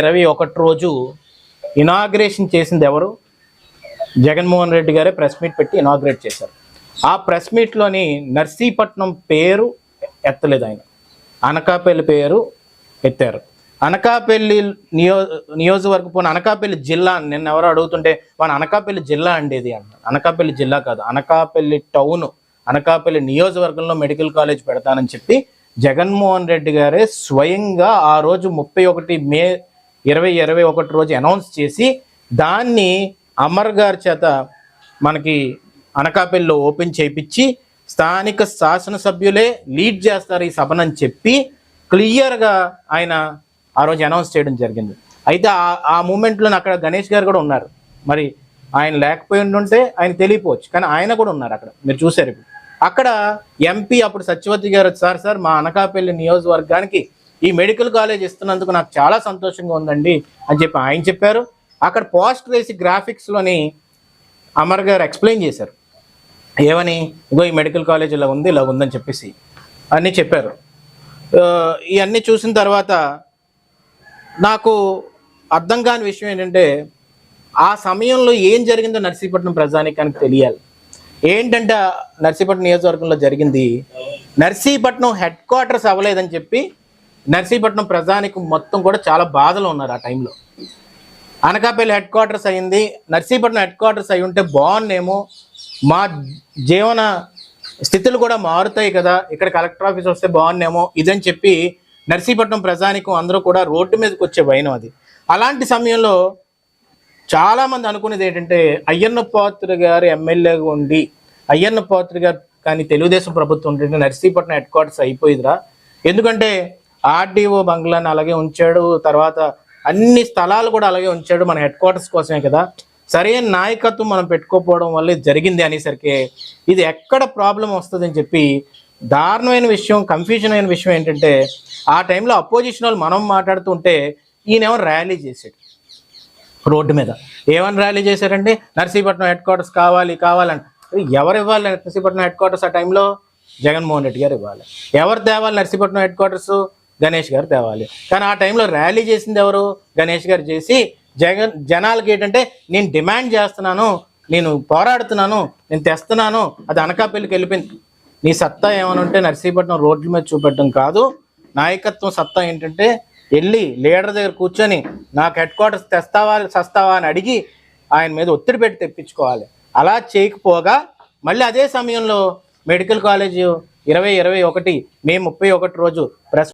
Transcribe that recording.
21 రోజు ఇనాగ్రేషన్ చేసింది ఎవరు? జగన్మోహన్ రెడ్డి గారే ప్రెస్ మీట్ పెట్టి ఇనాగ్రేట్ చేశారు. ఆ ప్రెస్ మీట్లోని నర్సీపట్నం పేరు ఎత్తలేదు ఆయన, అనకాపల్లి పేరు ఎత్తారు. అనకాపల్లి నియోజకవర్గం అనకాపల్లి జిల్లా నిన్న ఎవరు అడుగుతుంటే మన అనకాపల్లి జిల్లా అండేది అంట. అనకాపల్లి జిల్లా కాదు, అనకాపల్లి టౌన్, అనకాపల్లి నియోజకవర్గంలో మెడికల్ కాలేజ్ పెడతానని చెప్పి జగన్మోహన్ రెడ్డి గారే స్వయంగా ఆ రోజు 31 మే 2021 రోజు అనౌన్స్ చేసి దాన్ని అమర్ గారి చేత మనకి అనకాపల్లిలో ఓపెన్ చేయించి స్థానిక శాసనసభ్యులే లీడ్ చేస్తారు ఈ సభనని చెప్పి క్లియర్గా ఆయన ఆ రోజు అనౌన్స్ చేయడం జరిగింది. అయితే ఆ మూమెంట్లో అక్కడ గణేష్ గారు కూడా ఉన్నారు. మరి ఆయన లేకపోయి ఉంటే ఆయన తెలియపోవచ్చు, కానీ ఆయన కూడా ఉన్నారు అక్కడ, మీరు చూశారు. ఇప్పుడు అక్కడ ఎంపీ అప్పుడు సత్యవతి గారు సార్ మా అనకాపల్లి నియోజకవర్గానికి ఈ మెడికల్ కాలేజ్ ఇస్తున్నందుకు నాకు చాలా సంతోషంగా ఉందండి అని చెప్పి ఆయన చెప్పారు. అక్కడ పోస్టర్ వేసి గ్రాఫిక్స్లోని అమర్ గారు ఎక్స్ప్లెయిన్ చేశారు. ఏమని, ఇగో ఈ మెడికల్ కాలేజ్ ఇలా ఉందని చెప్పేసి అన్నీ చెప్పారు. ఇవన్నీ చూసిన తర్వాత నాకు అర్థం కాని విషయం ఏంటంటే, ఆ సమయంలో ఏం జరిగిందో నర్సీపట్నం ప్రజానీకానికి తెలియాలి. ఏంటంటే నర్సీపట్నం నియోజకవర్గంలో జరిగింది, నర్సీపట్నం హెడ్ క్వార్టర్స్ అవ్వలేదని చెప్పి నర్సీపట్నం ప్రజానీకం మొత్తం కూడా చాలా బాధలో ఉన్నారు. ఆ టైంలో అనకాపల్లి హెడ్ క్వార్టర్స్ అయింది, నర్సీపట్నం హెడ్ క్వార్టర్స్ అయి ఉంటే బాగున్నేమో, మా జీవన స్థితులు కూడా మారుతాయి కదా, ఇక్కడ కలెక్టర్ ఆఫీస్ వస్తే బాగున్నేమో ఇదని చెప్పి నర్సీపట్నం ప్రజానీకం అందరూ కూడా రోడ్డు మీదకి వచ్చే భయం అది. అలాంటి సమయంలో చాలామంది అనుకునేది ఏంటంటే, అయ్యన్న పాత్రుడు గారు ఎమ్మెల్యేగా ఉండి అయ్యన్న పాత్రుడు గారు కానీ తెలుగుదేశం ప్రభుత్వం ఉంటే నర్సీపట్నం హెడ్ క్వార్టర్స్ అయిపోయిదిరా, ఎందుకంటే ఆర్డీఓ బంగ్లాని అలాగే ఉంచాడు, తర్వాత అన్ని స్థలాలు కూడా అలాగే ఉంచాడు, మన హెడ్ క్వార్టర్స్ కోసమే కదా, సరైన నాయకత్వం మనం పెట్టుకోకపోవడం వల్ల జరిగింది అనేసరికి ఇది ఎక్కడ ప్రాబ్లం వస్తుందని చెప్పి దారుణమైన విషయం, కన్ఫ్యూజన్ అయిన విషయం ఏంటంటే, ఆ టైంలో అపోజిషన్ వాళ్ళు మనం మాట్లాడుతుంటే ఈయనేమో ర్యాలీ చేశాడు రోడ్డు మీద. ఏమని ర్యాలీ చేశారంటే, నర్సీపట్నం హెడ్ క్వార్టర్స్ కావాలని. ఎవరు ఇవ్వాలి నర్సీపట్నం హెడ్ క్వార్టర్స్? ఆ టైంలో జగన్మోహన్ రెడ్డి గారు ఇవ్వాలి. ఎవరు తేవాలి నర్సీపట్నం హెడ్ క్వార్టర్స్? గణేష్ గారు తేవాలి. కానీ ఆ టైంలో ర్యాలీ చేసింది ఎవరు? గణేష్ గారు చేసి జనాలకి ఏంటంటే, నేను డిమాండ్ చేస్తున్నాను, నేను పోరాడుతున్నాను, నేను తెస్తున్నాను, అది అనకాపల్లికి వెళ్ళిపోయింది. నీ సత్తా ఏమైనా ఉంటే నర్సీపట్నం రోడ్ల మీద చూపెట్టడం కాదు, నాయకత్వం సత్తా ఏంటంటే వెళ్ళి లీడర్ దగ్గర కూర్చొని నాకు హెడ్ క్వార్టర్స్ తెస్తావా అని అడిగి ఆయన మీద ఒత్తిడి పెట్టి తెప్పించుకోవాలి. అలా చేయకపోగా మళ్ళీ అదే సమయంలో మెడికల్ కాలేజ్ 2021 మే 31 రోజు ప్రెస్